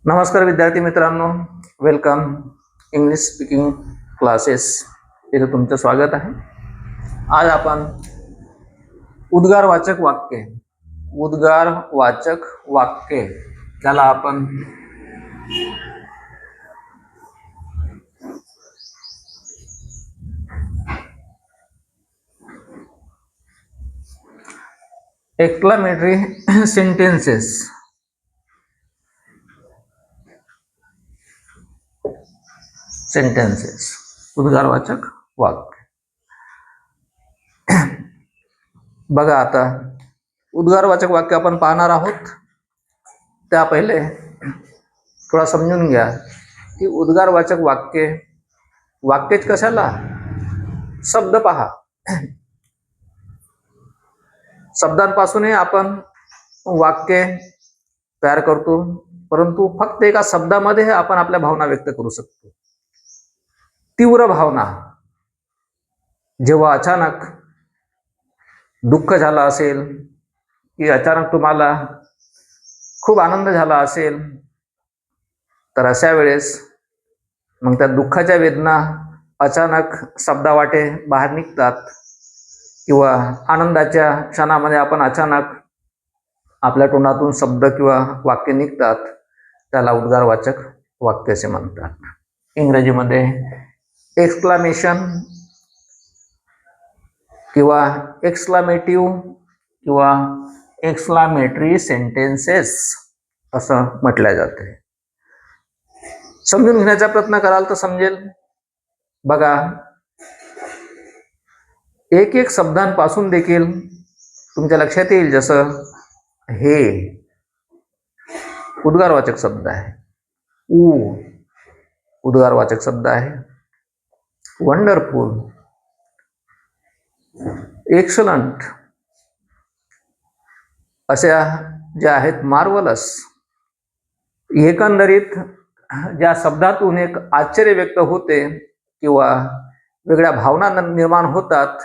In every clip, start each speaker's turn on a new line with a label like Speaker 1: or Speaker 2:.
Speaker 1: नमस्कार विद्यार्थी मित्रांनो, वेलकम इंग्लिश स्पीकिंग क्लासेस इथे तुमचं स्वागत आहे. आज आपण उद्गारवाचक वाक्य त्याला आपण एक्सक्लामेटरी सेंटेन्सेस उद्गारवाचक वाक्य. बघा, आता उद्गारवाचक वाक्य आपण पाहणार आहोत. त्या पहिले थोडा समजून घ्या की उद्गारवाचक वाक्यच कशाला. शब्द पहा, शब्दांपासूनही आपण वाक्य तयार करतो, परंतु फक्त एका शब्दामध्ये आपण आपल्या भावना व्यक्त करू शकतो. तीव्र भावना, जेव्हा अचानक दुःख झाला असेल की अचानक तुम्हाला खूप आनंद झाला असेल, तर अशा वेळेस मग त्या दुःखाच्या वेदना अचानक शब्दावाटे बाहेर निघतात, किंवा आनंदाच्या क्षणामध्ये आपण अचानक आपल्या तोंडातून शब्द किंवा वाक्य निघतात, त्याला उद्गारवाचक वाक्य असे म्हणतात. इंग्रजीमध्ये एक्सक्लामेशन किंवा एक्सक्लामेटिव्ह किंवा एक्सक्लामेटरी सेंटेन्सेस असं म्हटलं जाते. समजून घेण्याचा प्रयत्न कराल तर समजेल. बघा, एक एक शब्दांपासून देखील तुमच्या लक्षात येईल. जसं हे उद्गारवाचक शब्द आहे, उद्गारवाचक शब्द आहे, वंडरफुल, एक्सलंट अशा ज्या आहेत, मार्वलस. एकंदरीत ज्या शब्दातून एक आश्चर्य व्यक्त होते किंवा वेगळ्या भावना निर्माण होतात,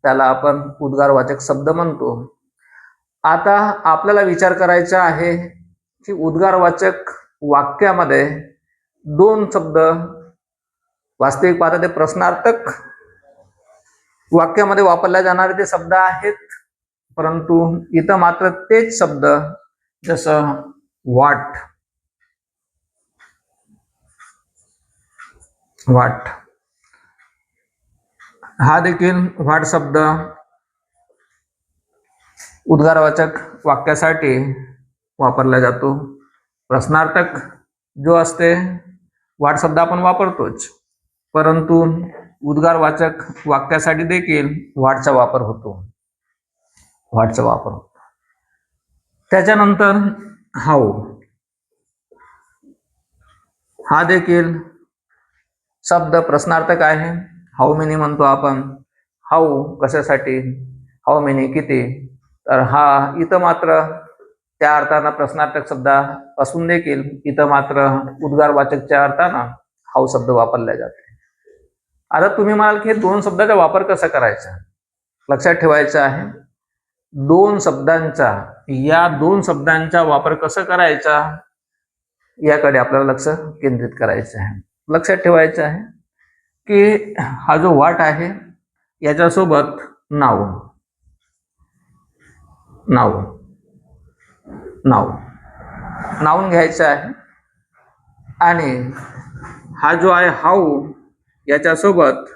Speaker 1: त्याला आपण उद्गारवाचक शब्द म्हणतो. आता आपल्याला विचार करायचा आहे की उद्गारवाचक वाक्यामध्ये दोन शब्द, वास्तविक पाहता ते प्रश्नार्थक वाक्यामध्ये वापरले जाणारे ते शब्द आहेत, परंतु इथं मात्र तेच शब्द, जसं वाट, हा देखील वाट शब्द उद्गारवाचक वाक्यासाठी वापरला जातो. प्रश्नार्थक जो असते, वाट शब्द आपण वापरतोच, परंतु उद्गारवाचक वाक्यासाठी देखील वाटचा वापर होतो. त्याच्यानंतर हाऊ, हा देखील शब्द प्रश्नार्थक आहे. हाऊ मेनी म्हणतो आपण. हाऊ कशासाठी, हाऊ मेनी किती, तर हा इथं मात्र त्या अर्थानं प्रश्नार्थक शब्दापासून देखील इथं मात्र उद्गारवाचकच्या अर्थानं हाऊ शब्द वापरला जाते. आता तुम्ही म्हणाल की हे दोन शब्दाचा वापर कसा करायचा. लक्षात ठेवायचं आहे, या दोन शब्दांचा वापर कसा करायचा याकडे आपल्याला लक्ष केंद्रित करायचं आहे. लक्षात ठेवायचं आहे की हा जो वाट आहे याच्यासोबत नाऊन घ्यायचं आहे, आणि हा जो आहे हाऊ याच्यासोबत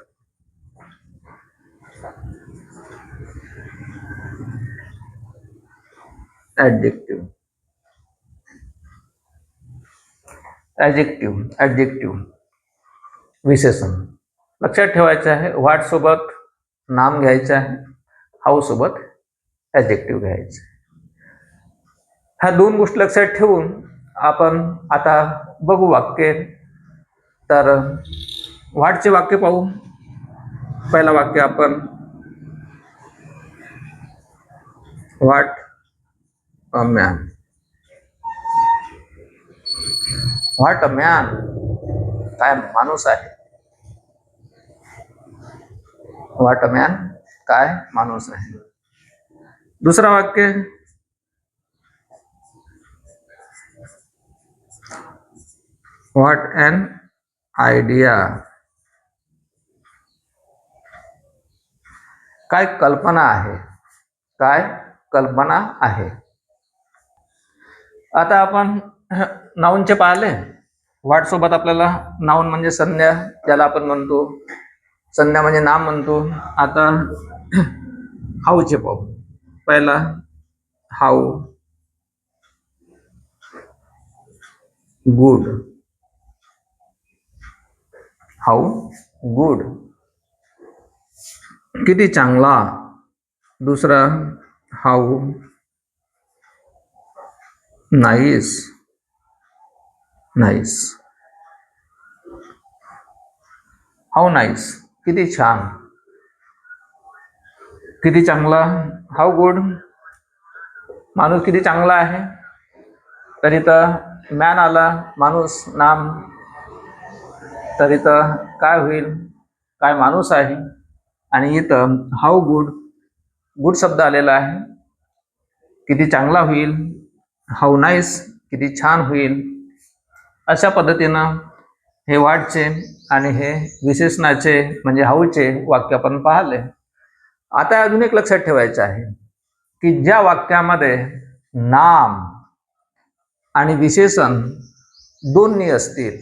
Speaker 1: ऍडजेक्टिव्ह विशेषण. लक्षात ठेवायचं आहे, वाट सोबत नाम घ्यायचं आहे, हाऊ सोबत ऍडजेक्टिव्ह घ्यायचं. ह्या दोन गोष्टी लक्षात ठेवून आपण आता बघू वाक्य. तर वाटचे वाक्य पाहू. पहिला वाक्य आपण, what a man. What a man, काय माणूस आहे. व्हाट अ मॅन, काय माणूस आहे. दुसरा वाक्य, व्हॉट ॲन आयडिया. काय कल्पना आहे. काय कल्पना आहे. आता आपण नाऊनचे पाहिले. व्हॉट सोबत आपल्याला नाऊन म्हणजे संज्ञा, ज्याला आपण म्हणतो संज्ञा म्हणजे नाम म्हणतो. आता हाऊचे पाहू. पहिला हाऊ गुड. हाऊ गुड किती चांगला. दुसरा how nice. Nice. How nice किती छान, किती चांगला. हाऊ गुड माणूस किती चांगला आहे. तर इथं मॅन आला, माणूस नाम. तर इथं काय होईल, काय माणूस आहे. आणि इथं हाऊ गुड, गुड शब्द आलेला आहे, किती चांगला होईल. हाऊ नाईस किती छान होईल. अशा पद्धतीनं हे व्हॉटचे आणि हे विशेषणाचे म्हणजे हाऊचे वाक्य आपण पाहिले. आता अजून एक लक्षात ठेवायचं आहे की ज्या वाक्यामध्ये नाम आणि विशेषण दोन्ही असतील,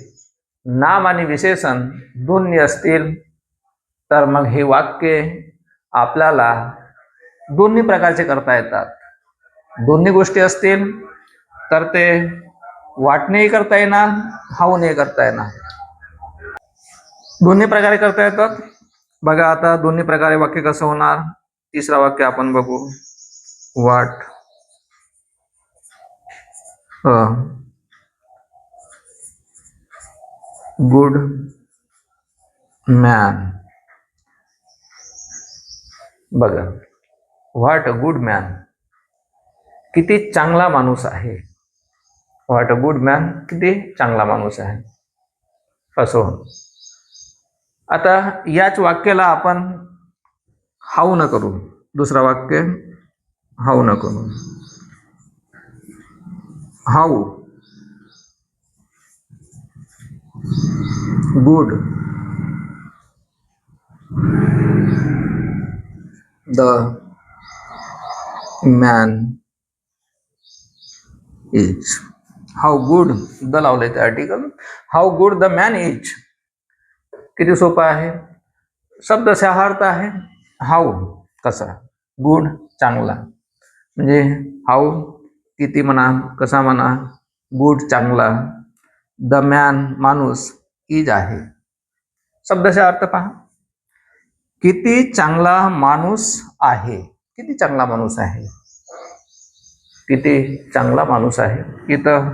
Speaker 1: नाम आणि विशेषण दोन्ही असतील, तर मग हे वाक्य आपल्याला दोन्ही प्रकारचे करता येतात. दोन्ही गोष्टी असतील तर ते वाटणेही करता येणार, हाऊनही करता येणार. दोन्ही प्रकारे करता येतात. बघा आता दोन्ही प्रकारे वाक्य कसं होणार. तिसरा वाक्य आपण बघू. What a good man. बघा व्हॉट अ गुड मॅन किती चांगला माणूस आहे. व्हॉट अ गुड मॅन किती चांगला माणूस आहे असं. आता याच वाक्याला आपण हाऊ न करू. दुसरा वाक्य हाऊ न करू. How good the man is. How good the लावले ते article. How good the man is किती सोपं आहे. शब्द अर्थ आहे. हाऊ कसा, गुड चांगला. म्हणजे हाऊ किती म्हणा, कसा म्हणा, गुड चांगला, द मॅन माणूस, इज आहे. शब्दाचा अर्थ पहा. किती चांगला माणूस आहे. किती चांगला माणूस आहे. किती चांगला माणूस आहे. इथं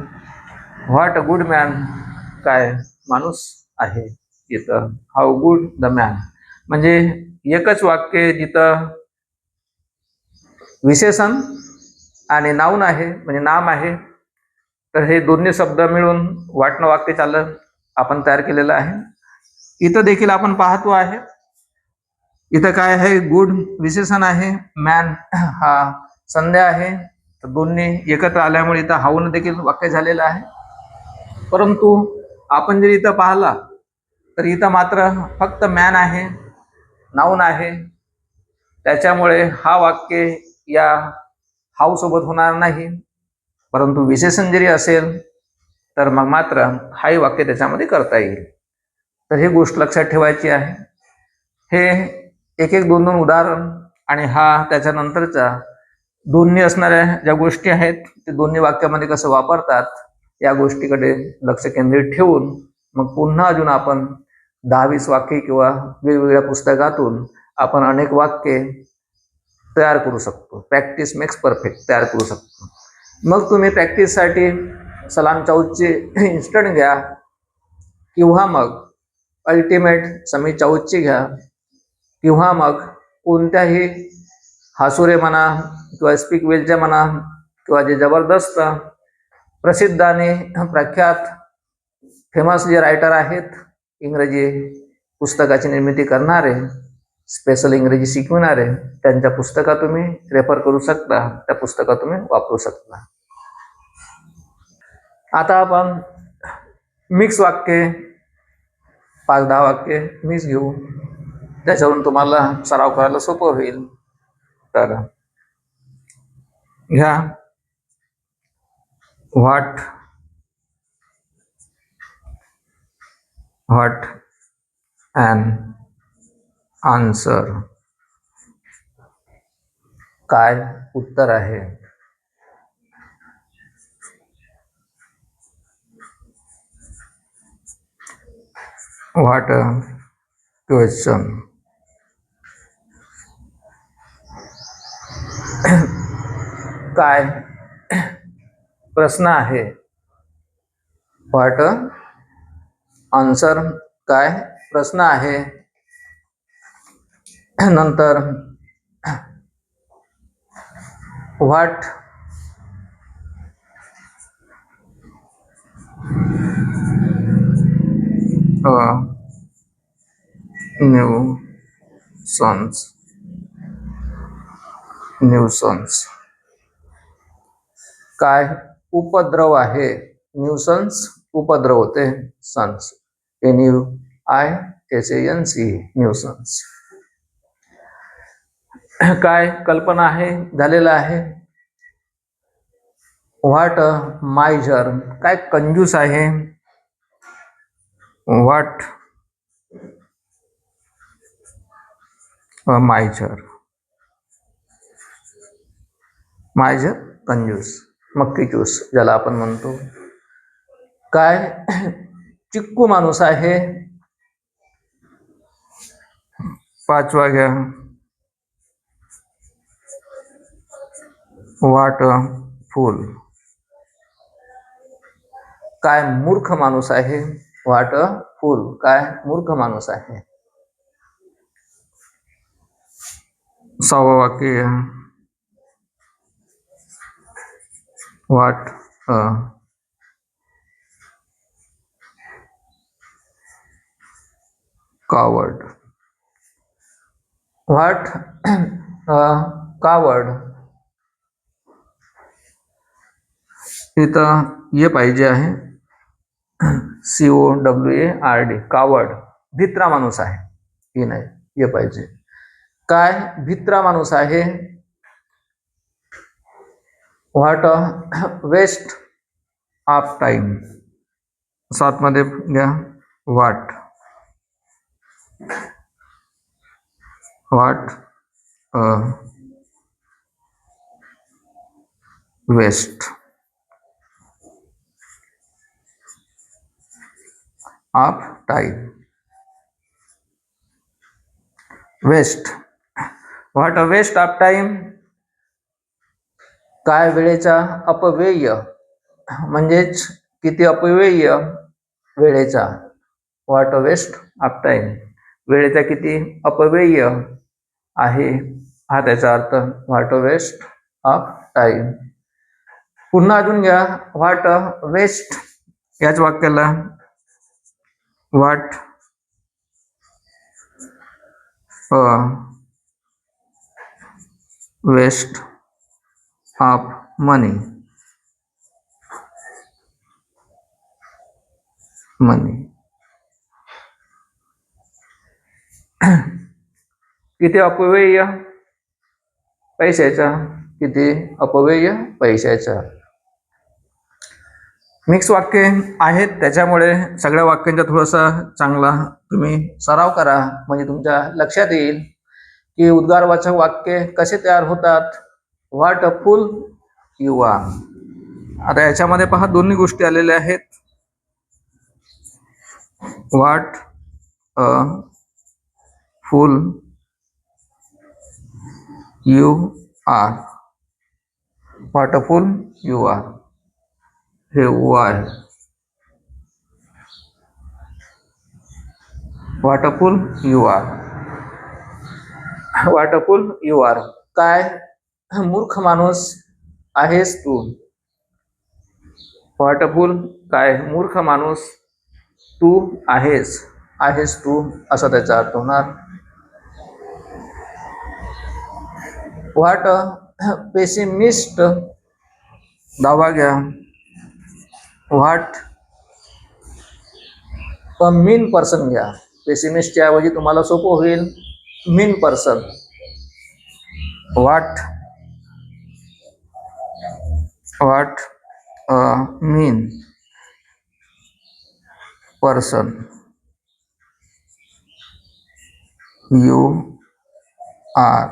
Speaker 1: व्हॉट अ गुड मॅन काय माणूस आहे. इथं हाऊ गुड द मॅन म्हणजे एकच वाक्य जिथं विशेषण आणि नाऊन आहे म्हणजे नाम आहे. तर हे दोन्ही शब्द मिळून वाटणं वाक्य चाललं आपण तयार केलेलं आहे. इथं देखील आपण पाहतो आहे. इथं काय आहे, गुड विशेषण आहे, मॅन हा संज्ञा आहे. तर दोन्ही एकत्र आल्यामुळे इथं हाऊन देखील वाक्य झालेलं आहे. परंतु आपण जर इथं पाहिला तर इथं मात्र फक्त मॅन आहे, नाऊन आहे. त्याच्यामुळे हा वाक्य या हाऊ सोबत होणार नाही. परंतु विशेषण जरी असेल तर मग मात्र हाही वाक्य त्याच्यामध्ये करता येईल. तर ही गोष्ट लक्षात ठेवायची आहे. हे एक एक दोन दोन उदाहरण आणि हा त्याच्यानंतरचा दोन्ही असणाऱ्या ज्या गोष्टी आहेत ते दोन्ही वाक्यामध्ये कसं वापरतात या गोष्टीकडे लक्ष केंद्रित ठेवून मग पुन्हा अजून आपण 10-20 वाक्य किंवा वेगवेगळ्या पुस्तकातून आपण अनेक वाक्ये तयार करू शकतो. प्रॅक्टिस मेक्स परफेक्ट तयार करू शकतो. मग तुम्ही प्रॅक्टिससाठी सलाम चाऊजचे इन्स्टंट घ्या किंवा मग अल्टिमेट समी चाऊजची घ्या किंवा मग कोणत्याही हासुरे म्हणा किंवा स्पीक वेलचे म्हणा किंवा जे जबरदस्त प्रसिद्ध आणि प्रख्यात फेमस जे रायटर आहेत, इंग्रजी पुस्तकाची निर्मिती करणारे, स्पेशल इंग्रजी शिकवणारे, त्यांच्या पुस्तकात तुम्ही रेफर करू शकता. त्या पुस्तकात तुम्ही वापरू शकता. आता आपण मिक्स वाक्य 5-10 वाक्य मिक्स घेऊ, त्याच्यावरून तुम्हाला सराव करायला सोपं होईल. तर घ्या व्हॉट ॲन आन्सर, काय उत्तर आहे. व्हॉट अ क्वेश्चन, काय प्रश्न आहे. व्हॉट आन्सर, काय प्रश्न आहे. नंतर व्हॉट न्यूसन्स, काय उपद्रव आहे. न्यूसन्स उपद्रव होते, सन्स NUISANC न्यूसन्स. काय कल्पना आहे, झालेला आहे. व्हॉट मायझर, काय कंजूस आहे. व्हॉट मायझर, मायझर कंजूस, मक्की चूस ज्याला आपण म्हणतो. काय चिक्कू माणूस आहे. 5वा घ्या व्हॉट फूल, काय मूर्ख माणूस आहे. व्हॉट फूल, काय मूर्ख माणूस आहे. 6वं वाक्य व्हॉट कावर्ड, व्हॉट कावर्ड, इथं ये पाहिजे आहे COWARD, कावर्ड, भित्रा माणूस आहे. हे नाही, ये पाहिजे. काय भित्रा माणूस आहे. What waste of time. 7 मध्ये घ्या what waste of time. Waste, what waste of time, काय वेळेचा अपव्यय, म्हणजेच किती अपव्यय वेळेचा. व्हॉट वेस्ट ऑफ टाइम, वेळेचा किती अपव्यय आहे, हा त्याचा अर्थ. What waste of time. पुन्हा अजून घ्या व्हॉट वेस्ट, याच वाक्याला व्हॉट वेस्ट ऑफ मनी, किती अपव्यय पैशाचा, किती अपव्यय पैशाचा. मिक्स वाक्य आहेत, त्याच्यामुळे सगळ्या वाक्यांचा थोडासा चांगला तुम्ही सराव करा, म्हणजे तुमच्या लक्षात येईल की उद्गारवाचक वाक्य कसे तयार होतात. What a fool you are. आता याच्यामध्ये पहा दोन्ही गोष्टी आलेल्या आहेत. What a fool you are, what a fool you are, हे ऊ आहे. What a fool you are, what a fool you are, काय मूर्ख माणूस आहेस तू. व्हॉट अ फूल, काय मूर्ख माणूस तू आहेस तू, असा त्याचा अर्थ होणार. व्हॉट पेसिमिस्ट, 10वा घ्या व्हॉट अ मीन पर्सन घ्या. पेसिमिस्टच्या ऐवजी तुम्हाला सोपं होईल mean person. What a mean person you are.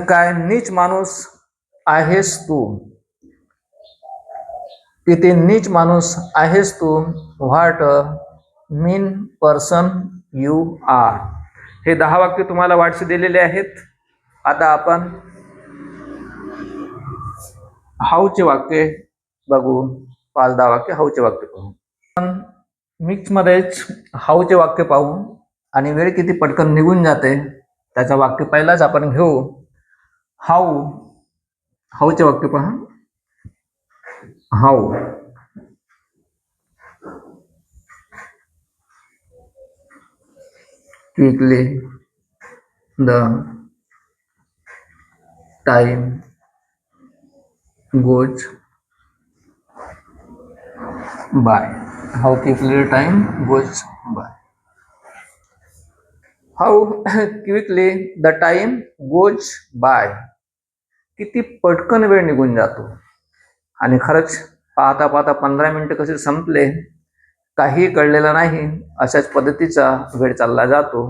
Speaker 1: काय नीच माणूस आहेस तू. किती नीच माणूस आहेस तू. What a mean person you are. हे 10 वाक्य तुम्हाला वाटसे दिलेले आहेत. आता आपण हाऊचे वाक्य बघू. 5-10 वाक्य हाऊचे वाक्य पाहू. आपण मिक्समध्येच हाऊचे वाक्य पाहू आणि वेळ किती पटकन निघून जाते. त्याचं वाक्य पहिलाच आपण घेऊ. हाऊचे वाक्य पहा. How quickly the time goes by. How quickly the time goes by. How quickly the time goes by. किती पटकन वेळ निघून जातो. आणि खरंच पाहता पाहता 15 मिनिटं कसे संपले काही कळलेलं नाही. अशाच पद्धतीचा वेळ चालला जातो.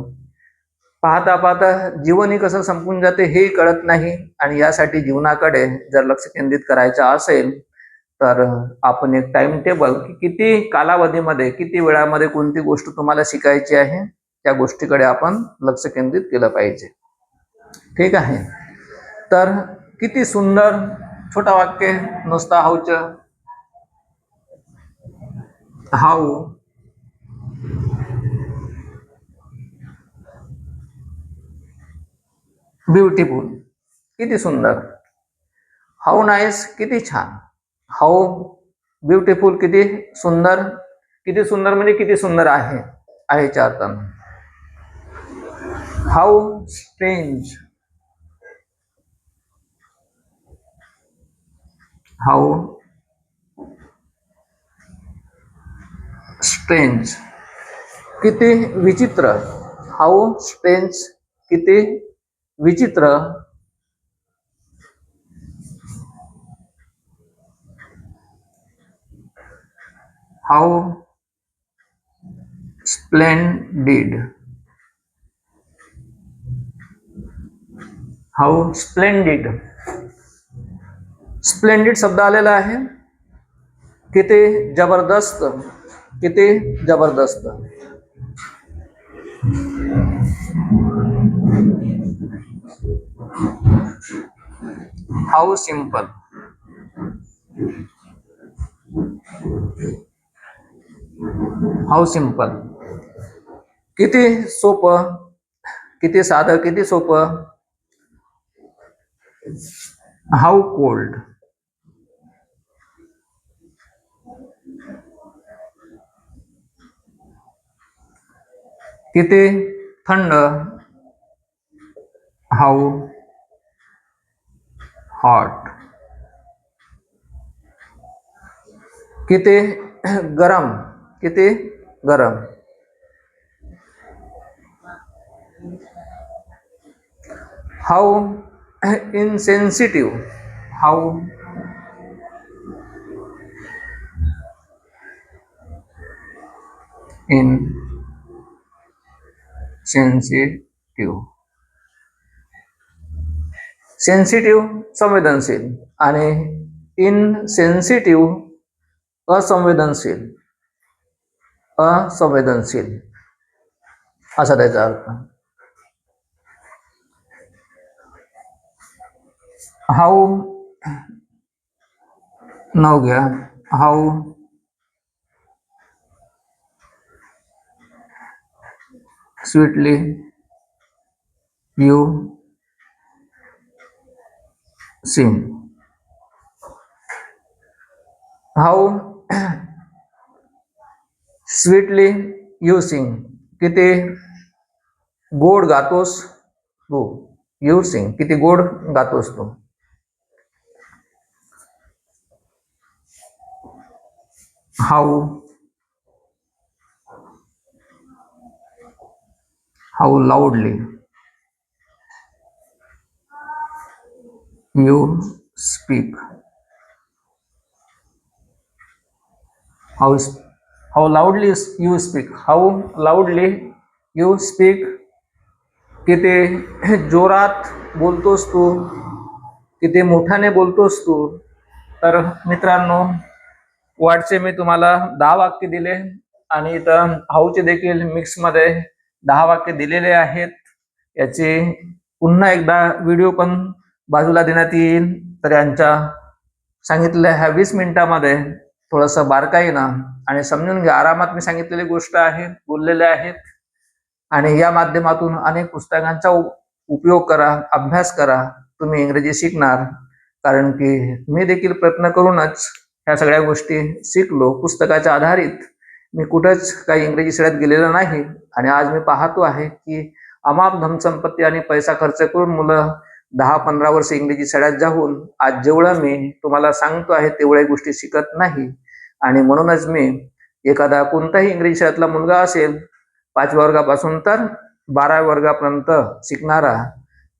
Speaker 1: पाहता पाहता जीवनही कसं संपून जाते हेही कळत नाही. आणि यासाठी जीवनाकडे जर लक्ष केंद्रित करायचं असेल तर आपण एक टाइम टेबल किती कालावधीमध्ये किती वेळामध्ये कोणती गोष्ट तुम्हाला शिकायची आहे त्या गोष्टीकडे आपण लक्ष केंद्रित केलं पाहिजे. ठीक आहे. तर किती सुंदर छोटा वाक्य नुसता हाऊचं. How beautiful. किती सुंदर. How nice. किती छान. How beautiful. किती सुंदर. किती सुंदर म्हणजे किती सुंदर आहे. आहेच्या अर्थानं. How strange. How strange. किती विचित्र. How strange. किती विचित्र. How splendid. How splendid. Splendid शब्द आलेला आहे. किती जबरदस्त. किती जबरदस्त. How simple. How simple. किती सोपं. किती साधं. किती सोपं. How cold. किती थंड. How hot. किती गरम. किती गरम. How insensitive. How insensitive. Sensitive संवेदनशील आणि इनसेन्सिटिव्ह असंवेदनशील. असंवेदनशील असा त्याचा अर्थ. हाऊ 9 घ्या. How sweetly you sing. How sweetly you sing. किती गोड गातोस तू. You sing. किती गोड गातोस तू. How how loudly you speak. How how loudly you speak. How loudly you speak. किती जोरात बोलतोस तू, किती मोठ्याने बोलतोस तू. तर मित्रांनो, वाटचे मी तुम्हाला 10 वाक्य दिले आणि इथं हाऊचे देखील मिक्समध्ये 10 वाक्य दिलेले आहेत. याची पुन्हा एकदा व्हिडिओ पण बाजूला देण्यात येईल. तर यांच्या सांगितलेल्या ह्या 20 मिनिटामध्ये थोडंसं बारकाईनं आणि समजून घ्या. आरामात मी सांगितलेली गोष्ट आहे, बोललेले आहेत. आणि या माध्यमातून अनेक पुस्तकांचा उपयोग करा, अभ्यास करा. तुम्ही इंग्रजी शिकणार. कारण की मी देखील प्रयत्न करूनच ह्या सगळ्या गोष्टी शिकलो. पुस्तकाच्या आधारित मी कुठंच काही इंग्रजी शाळेत गेलेलं नाही. आणि आज मी पाहतो आहे की अमाप धनसंपत्ती आणि पैसा खर्च करून मुलं 10-15 वर्ष इंग्रजी शाळेत जाऊन आज जेवढं मी तुम्हाला सांगतो आहे तेवढ्या गोष्टी शिकत नाही. आणि म्हणूनच मी एखादा कोणताही इंग्रजी शाळेतला मुलगा असेल 5व्या वर्गापासून तर 12व्या वर्गापर्यंत शिकणारा,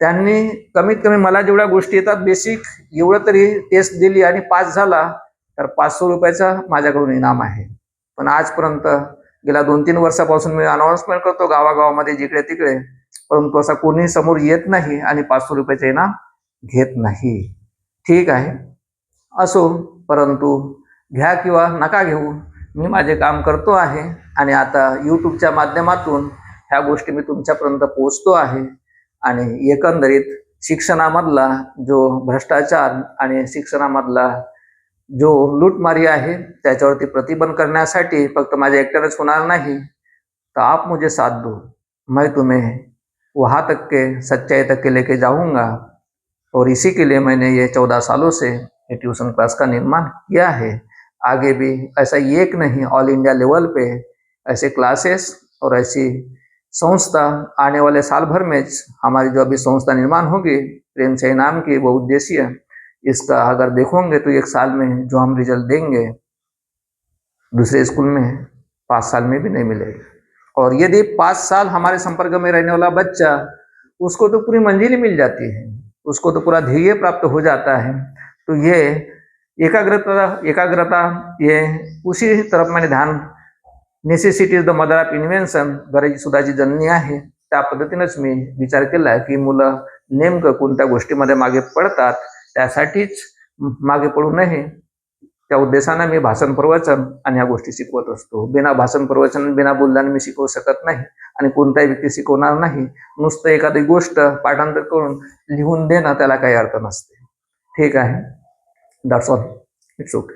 Speaker 1: त्यांनी कमीत कमी मला जेवढ्या गोष्टी येतात बेसिक एवढं तरी टेस्ट दिली आणि पास झाला तर 500 रुपयाचा माझ्याकडून इनाम आहे. पण आजपर्यंत गेल्या 2-3 वर्षापासून मी अनाउन्समेंट करतो गावागावामध्ये जिकडे तिकडे, परंतु असा कोणी समोर येत नाही आणि 500 रुपयाचे इनाम घेत नाही. ठीक आहे, असो, परंतु घ्या किंवा नका घेऊ, मी माझे काम करतो आहे. आणि आता यूट्यूबच्या माध्यमातून ह्या गोष्टी मी तुमच्यापर्यंत पोहोचतो आहे. आणि एकंदरीत शिक्षणामधला जो भ्रष्टाचार आणि शिक्षणामधला जो लूटमारी आहे त्याच्यावरती प्रतिबंध करण्यासाठी फक्त माझ्या एकट्यानेच होणार नाही. तर आप मुझे साथ दो, मैं तुम्हें वहाँ तक के सच्चाई तक के लेके जाऊंगा. और इसी के लिए मैंने ये 14 सालों से ये ट्यूशन क्लास का निर्माण किया है. आगे भी ऐसा एक नहीं, ऑल इंडिया लेवल पे ऐसे क्लासेस और ऐसी संस्था आने वाले साल भर में हमारी जो अभी संस्था निर्माण होगी प्रेम से नाम की, वो उद्देश्य इसका अगर देखोगे तो 1 साल में जो हम रिजल्ट देंगे दूसरे स्कूल में 5 साल में भी नहीं मिलेगा. और यदि 5 साल हमारे संपर्क में रहने वाला बच्चा, उसको तो पूरी मंजिल मिल जाती है, उसको तो पूरा ध्येय प्राप्त हो जाता है. तो ये एकाग्रता ये उसी तरफ मैंने ध्यान, necessity is the mother of invention, गरज सुधाची जननी आहे. त्या पद्धतीनेच मी विचार केला की मुलं नेमकं कोणत्या गोष्टीमध्ये मागे पडतात त्यासाठीच मागे पडू नये, त्या उद्देशाने मी भाषण प्रवचन आणि या गोष्टी शिकवत असतो. बिना भाषण प्रवचन बिना बोलल्याने मी शिकवू शकत नाही आणि कोणताही व्यक्ती शिकवणार नाही. नुसतं एखादी गोष्ट पाठांतर करून लिहून देणं त्याला काही अर्थ नसते. ठीक आहे, दॅट्स ऑल, इट्स ओके.